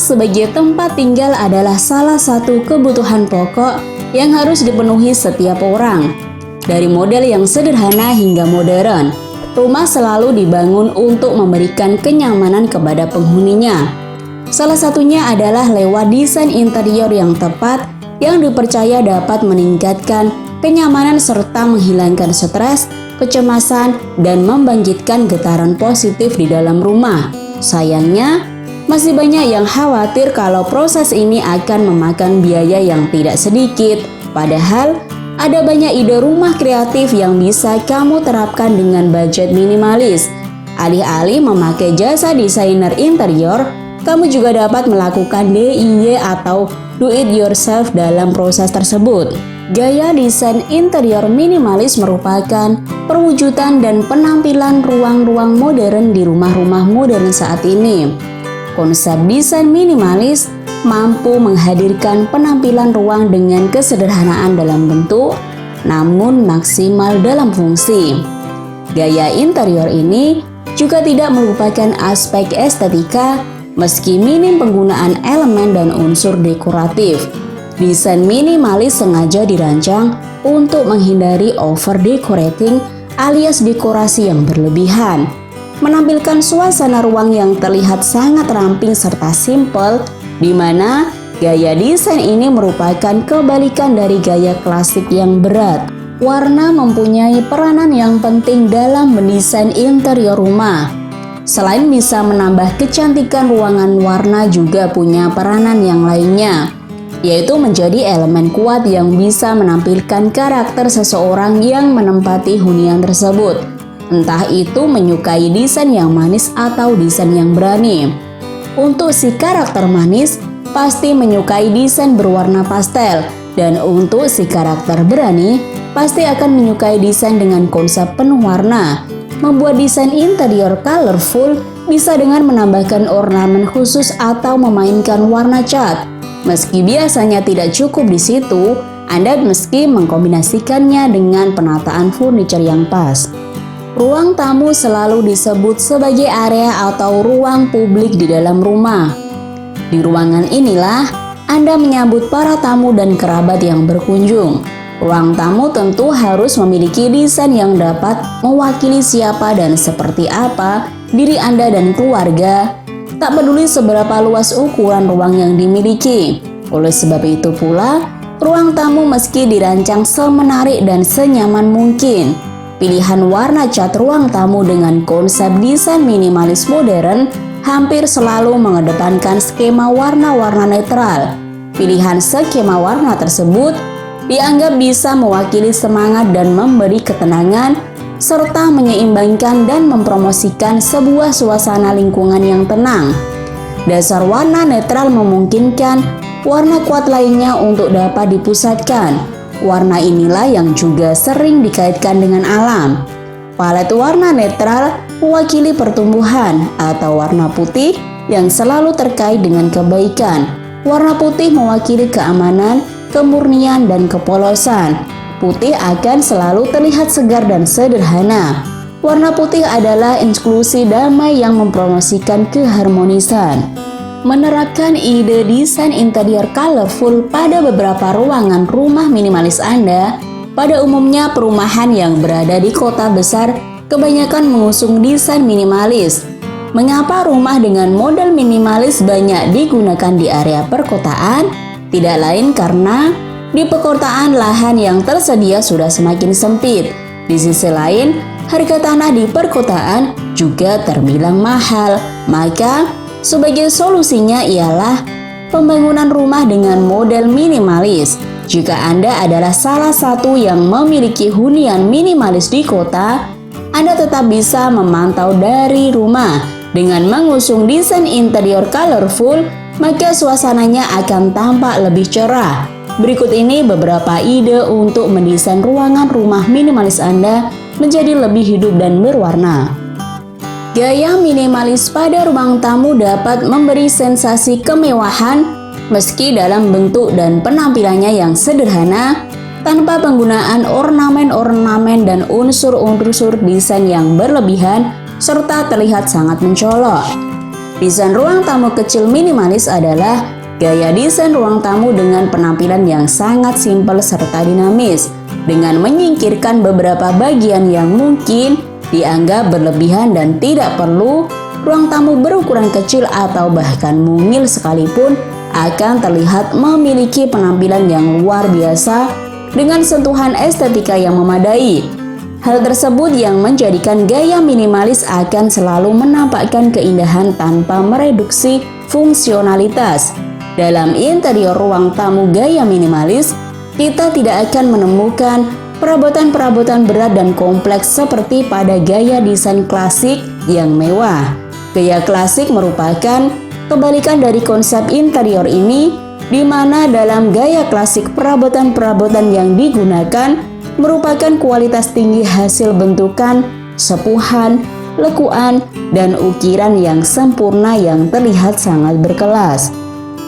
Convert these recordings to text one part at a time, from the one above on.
sebagai tempat tinggal adalah salah satu kebutuhan pokok yang harus dipenuhi setiap orang. Dari model yang sederhana hingga modern, rumah selalu dibangun untuk memberikan kenyamanan kepada penghuninya. Salah satunya adalah lewat desain interior yang tepat yang dipercaya dapat meningkatkan kenyamanan serta menghilangkan stres, kecemasan, dan membangkitkan getaran positif di dalam rumah. Sayangnya, masih banyak yang khawatir kalau proses ini akan memakan biaya yang tidak sedikit. Padahal, ada banyak ide rumah kreatif yang bisa kamu terapkan dengan budget minimalis. Alih-alih memakai jasa desainer interior, kamu juga dapat melakukan DIY atau do it yourself dalam proses tersebut. Gaya desain interior minimalis merupakan perwujudan dan penampilan ruang-ruang modern di rumah-rumah modern saat ini. Konsep desain minimalis mampu menghadirkan penampilan ruang dengan kesederhanaan dalam bentuk, namun maksimal dalam fungsi. Gaya interior ini juga tidak melupakan aspek estetika, meski minim penggunaan elemen dan unsur dekoratif. Desain minimalis sengaja dirancang untuk menghindari over decorating alias dekorasi yang berlebihan, menampilkan suasana ruang yang terlihat sangat ramping serta simpel, di mana gaya desain ini merupakan kebalikan dari gaya klasik yang berat. Warna mempunyai peranan yang penting dalam mendesain interior rumah. Selain bisa menambah kecantikan ruangan, warna juga punya peranan yang lainnya, yaitu menjadi elemen kuat yang bisa menampilkan karakter seseorang yang menempati hunian tersebut. Entah itu menyukai desain yang manis atau desain yang berani. Untuk si karakter manis, pasti menyukai desain berwarna pastel. Dan untuk si karakter berani, pasti akan menyukai desain dengan konsep penuh warna. Membuat desain interior colorful bisa dengan menambahkan ornamen khusus atau memainkan warna cat. Meski biasanya tidak cukup di situ, Anda meski mengkombinasikannya dengan penataan furniture yang pas. Ruang tamu selalu disebut sebagai area atau ruang publik di dalam rumah. Di ruangan inilah Anda menyambut para tamu dan kerabat yang berkunjung. Ruang tamu tentu harus memiliki desain yang dapat mewakili siapa dan seperti apa diri Anda dan keluarga. Tak peduli seberapa luas ukuran ruang yang dimiliki. Oleh sebab itu pula, ruang tamu meski dirancang semenarik dan senyaman mungkin. Pilihan warna cat ruang tamu dengan konsep desain minimalis modern hampir selalu mengedepankan skema warna-warna netral. Pilihan skema warna tersebut dianggap bisa mewakili semangat dan memberi ketenangan, serta menyeimbangkan dan mempromosikan sebuah suasana lingkungan yang tenang. Dasar warna netral memungkinkan warna kuat lainnya untuk dapat dipusatkan. Warna inilah yang juga sering dikaitkan dengan alam. Palet warna netral mewakili pertumbuhan atau warna putih yang selalu terkait dengan kebaikan. Warna putih mewakili keamanan, kemurnian, dan kepolosan. Putih akan selalu terlihat segar dan sederhana. Warna putih adalah inklusi damai yang mempromosikan keharmonisan. Menerapkan ide desain interior colorful pada beberapa ruangan rumah minimalis Anda, pada umumnya perumahan yang berada di kota besar kebanyakan mengusung desain minimalis. Mengapa rumah dengan model minimalis banyak digunakan di area perkotaan? Tidak lain karena di perkotaan lahan yang tersedia sudah semakin sempit. Di sisi lain, harga tanah di perkotaan juga terbilang mahal. Maka, sebagai solusinya ialah pembangunan rumah dengan model minimalis. Jika Anda adalah salah satu yang memiliki hunian minimalis di kota, Anda tetap bisa memantau dari rumah. Dengan mengusung desain interior colorful, maka suasananya akan tampak lebih cerah. Berikut ini beberapa ide untuk mendesain ruangan rumah minimalis Anda menjadi lebih hidup dan berwarna. Gaya minimalis pada ruang tamu dapat memberi sensasi kemewahan meski dalam bentuk dan penampilannya yang sederhana, tanpa penggunaan ornamen-ornamen dan unsur-unsur desain yang berlebihan serta terlihat sangat mencolok. Desain ruang tamu kecil minimalis adalah gaya desain ruang tamu dengan penampilan yang sangat simpel serta dinamis, dengan menyingkirkan beberapa bagian yang mungkin dianggap berlebihan dan tidak perlu. Ruang tamu berukuran kecil atau bahkan mungil sekalipun akan terlihat memiliki penampilan yang luar biasa dengan sentuhan estetika yang memadai. Hal tersebut yang menjadikan gaya minimalis akan selalu menampakkan keindahan tanpa mereduksi fungsionalitas. Dalam interior ruang tamu gaya minimalis, kita tidak akan menemukan perabotan-perabotan berat dan kompleks seperti pada gaya desain klasik yang mewah. Gaya klasik merupakan kebalikan dari konsep interior ini, di mana dalam gaya klasik perabotan-perabotan yang digunakan merupakan kualitas tinggi hasil bentukan, sepuhan, lekuan, dan ukiran yang sempurna yang terlihat sangat berkelas.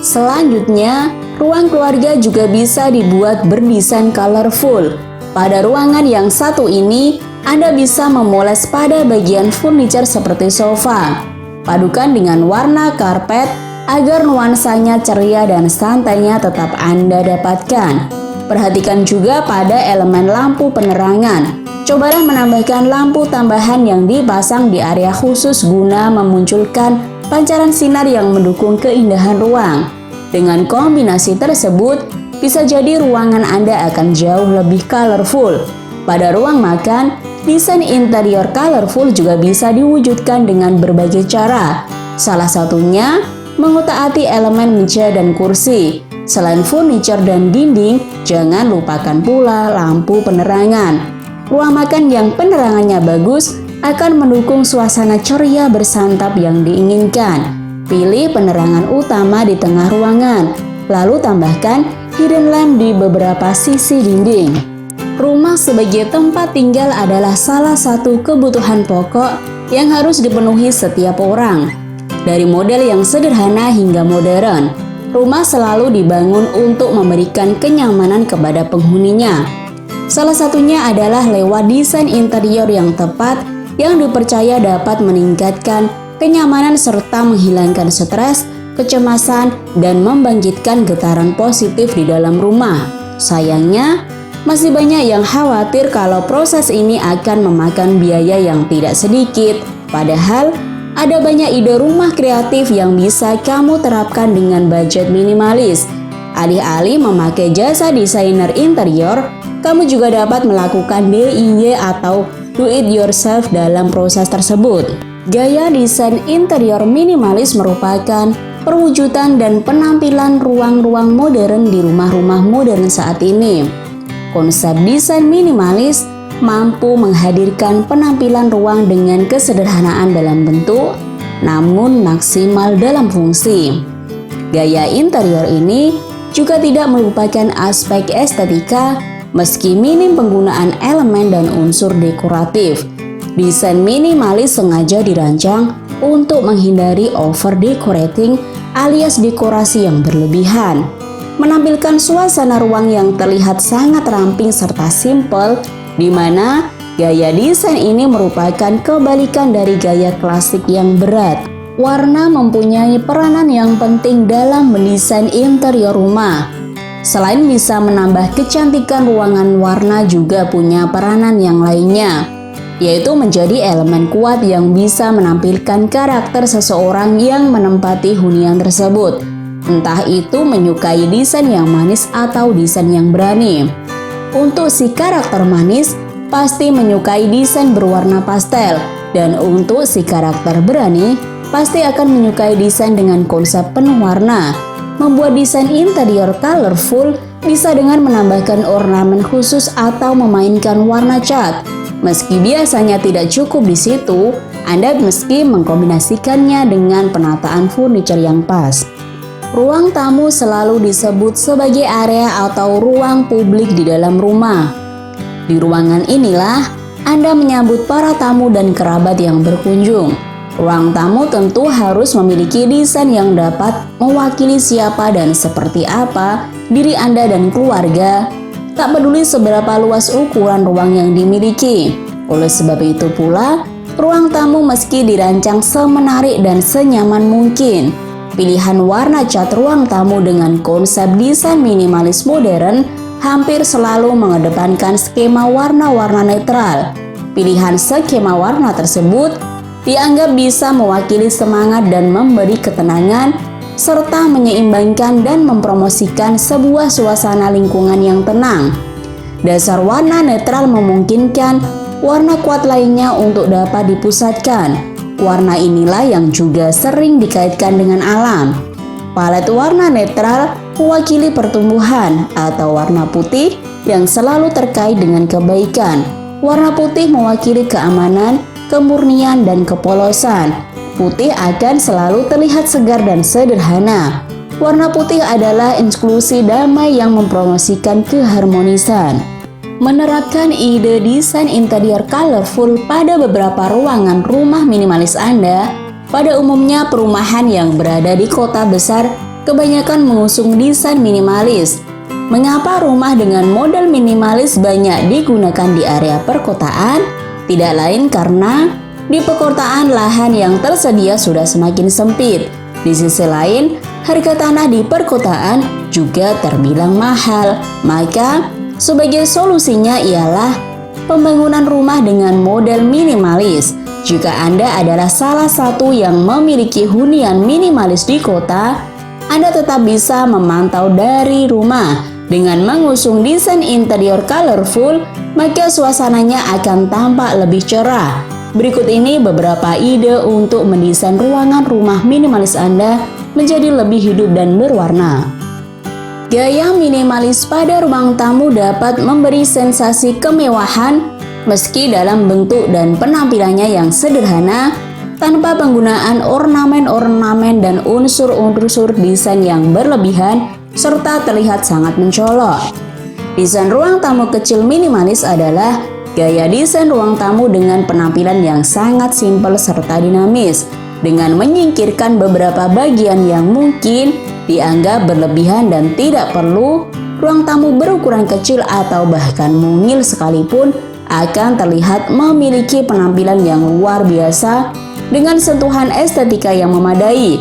Selanjutnya, ruang keluarga juga bisa dibuat berdesain colorful. Pada ruangan yang satu ini, Anda bisa memoles pada bagian furniture seperti sofa. Padukan dengan warna karpet agar nuansanya ceria dan santainya tetap Anda dapatkan. Perhatikan juga pada elemen lampu penerangan. Cobalah menambahkan lampu tambahan yang dipasang di area khusus guna memunculkan pancaran sinar yang mendukung keindahan ruang. Dengan kombinasi tersebut, bisa jadi ruangan Anda akan jauh lebih colorful. Pada ruang makan, desain interior colorful juga bisa diwujudkan dengan berbagai cara. Salah satunya, mengutak-atik elemen meja dan kursi. Selain furniture dan dinding, jangan lupakan pula lampu penerangan. Ruang makan yang penerangannya bagus akan mendukung suasana ceria bersantap yang diinginkan. Pilih penerangan utama di tengah ruangan, lalu tambahkan hidden lamp di beberapa sisi dinding. Rumah sebagai tempat tinggal adalah salah satu kebutuhan pokok yang harus dipenuhi setiap orang. Dari model yang sederhana hingga modern, rumah selalu dibangun untuk memberikan kenyamanan kepada penghuninya. Salah satunya adalah lewat desain interior yang tepat yang dipercaya dapat meningkatkan kenyamanan serta menghilangkan stres, kecemasan, dan membangkitkan getaran positif di dalam rumah. Sayangnya, masih banyak yang khawatir kalau proses ini akan memakan biaya yang tidak sedikit. Padahal, ada banyak ide rumah kreatif yang bisa kamu terapkan dengan budget minimalis. Alih-alih memakai jasa desainer interior, kamu juga dapat melakukan DIY atau do it yourself dalam proses tersebut. Gaya desain interior minimalis merupakan perwujudan dan penampilan ruang-ruang modern di rumah-rumah modern saat ini. Konsep desain minimalis mampu menghadirkan penampilan ruang dengan kesederhanaan dalam bentuk, namun maksimal dalam fungsi. Gaya interior ini juga tidak melupakan aspek estetika, meski minim penggunaan elemen dan unsur dekoratif. Desain minimalis sengaja dirancang untuk menghindari over-decorating alias dekorasi yang berlebihan, menampilkan suasana ruang yang terlihat sangat ramping serta simpel, di mana gaya desain ini merupakan kebalikan dari gaya klasik yang berat. Warna mempunyai peranan yang penting dalam mendesain interior rumah. Selain bisa menambah kecantikan ruangan, warna juga punya peranan yang lainnya, yaitu menjadi elemen kuat yang bisa menampilkan karakter seseorang yang menempati hunian tersebut. Entah itu menyukai desain yang manis atau desain yang berani. Untuk si karakter manis, pasti menyukai desain berwarna pastel. Dan untuk si karakter berani, pasti akan menyukai desain dengan konsep penuh warna. Membuat desain interior colorful bisa dengan menambahkan ornamen khusus atau memainkan warna cat. Meski biasanya tidak cukup di situ, Anda meski mengkombinasikannya dengan penataan furniture yang pas. Ruang tamu selalu disebut sebagai area atau ruang publik di dalam rumah. Di ruangan inilah Anda menyambut para tamu dan kerabat yang berkunjung. Ruang tamu tentu harus memiliki desain yang dapat mewakili siapa dan seperti apa diri Anda dan keluarga, tak peduli seberapa luas ukuran ruang yang dimiliki. Oleh sebab itu pula, ruang tamu meski dirancang semenarik dan senyaman mungkin. Pilihan warna cat ruang tamu dengan konsep desain minimalis modern hampir selalu mengedepankan skema warna-warna netral. Pilihan skema warna tersebut dianggap bisa mewakili semangat dan memberi ketenangan, serta menyeimbangkan dan mempromosikan sebuah suasana lingkungan yang tenang. Dasar warna netral memungkinkan warna kuat lainnya untuk dapat dipusatkan. Warna inilah yang juga sering dikaitkan dengan alam. Palet warna netral mewakili pertumbuhan atau warna putih yang selalu terkait dengan kebaikan. Warna putih mewakili keamanan, kemurnian, dan kepolosan. Putih akan selalu terlihat segar dan sederhana. Warna putih adalah inklusi damai yang mempromosikan keharmonisan. Menerapkan ide desain interior colorful pada beberapa ruangan rumah minimalis Anda. Pada umumnya perumahan yang berada di kota besar kebanyakan mengusung desain minimalis. Mengapa rumah dengan model minimalis banyak digunakan di area perkotaan? Tidak lain karena di perkotaan lahan yang tersedia sudah semakin sempit. Di sisi lain, harga tanah di perkotaan juga terbilang mahal. Maka, sebagai solusinya ialah pembangunan rumah dengan model minimalis. Jika Anda adalah salah satu yang memiliki hunian minimalis di kota, Anda tetap bisa memantau dari rumah. Dengan mengusung desain interior colorful, maka suasananya akan tampak lebih cerah. Berikut ini beberapa ide untuk mendesain ruangan rumah minimalis Anda menjadi lebih hidup dan berwarna. Gaya minimalis pada ruang tamu dapat memberi sensasi kemewahan meski dalam bentuk dan penampilannya yang sederhana, tanpa penggunaan ornamen-ornamen dan unsur-unsur desain yang berlebihan serta terlihat sangat mencolok. Desain ruang tamu kecil minimalis adalah gaya desain ruang tamu dengan penampilan yang sangat simpel serta dinamis, dengan menyingkirkan beberapa bagian yang mungkin dianggap berlebihan dan tidak perlu. Ruang tamu berukuran kecil atau bahkan mungil sekalipun akan terlihat memiliki penampilan yang luar biasa dengan sentuhan estetika yang memadai.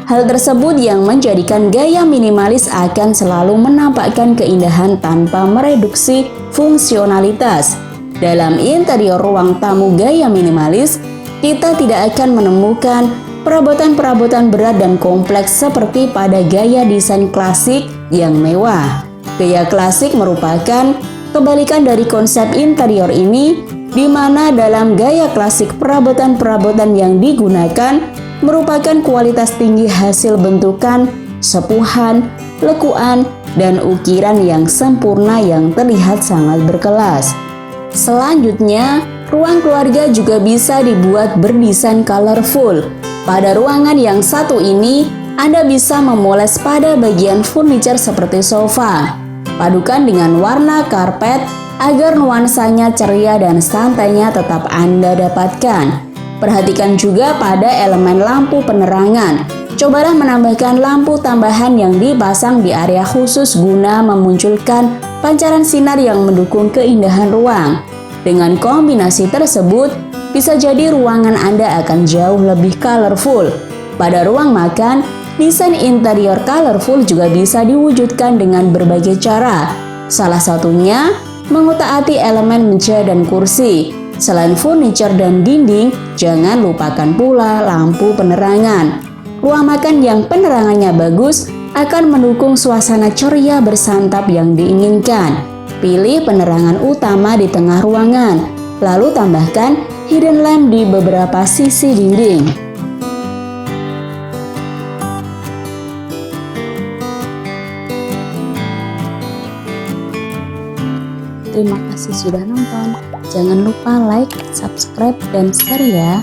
Hal tersebut yang menjadikan gaya minimalis akan selalu menampakkan keindahan tanpa mereduksi fungsionalitas. Dalam interior ruang tamu gaya minimalis, kita tidak akan menemukan perabotan-perabotan berat dan kompleks seperti pada gaya desain klasik yang mewah. Gaya klasik merupakan kebalikan dari konsep interior ini, di mana dalam gaya klasik perabotan-perabotan yang digunakan merupakan kualitas tinggi hasil bentukan, sepuhan, lekuan, dan ukiran yang sempurna yang terlihat sangat berkelas. Selanjutnya, ruang keluarga juga bisa dibuat berdesain colorful. Pada ruangan yang satu ini, Anda bisa memoles pada bagian furniture seperti sofa. Padukan dengan warna karpet agar nuansanya ceria dan santainya tetap Anda dapatkan. Perhatikan juga pada elemen lampu penerangan. Cobalah menambahkan lampu tambahan yang dipasang di area khusus guna memunculkan pancaran sinar yang mendukung keindahan ruang. Dengan kombinasi tersebut, bisa jadi ruangan Anda akan jauh lebih colorful. Pada ruang makan, desain interior colorful juga bisa diwujudkan dengan berbagai cara. Salah satunya, mengutak-atik elemen meja dan kursi. Selain furniture dan dinding, jangan lupakan pula lampu penerangan. Ruang makan yang penerangannya bagus akan mendukung suasana ceria bersantap yang diinginkan. Pilih penerangan utama di tengah ruangan, lalu tambahkan hidden lamp di beberapa sisi dinding. Terima kasih sudah nonton. Jangan lupa like, subscribe, dan share ya.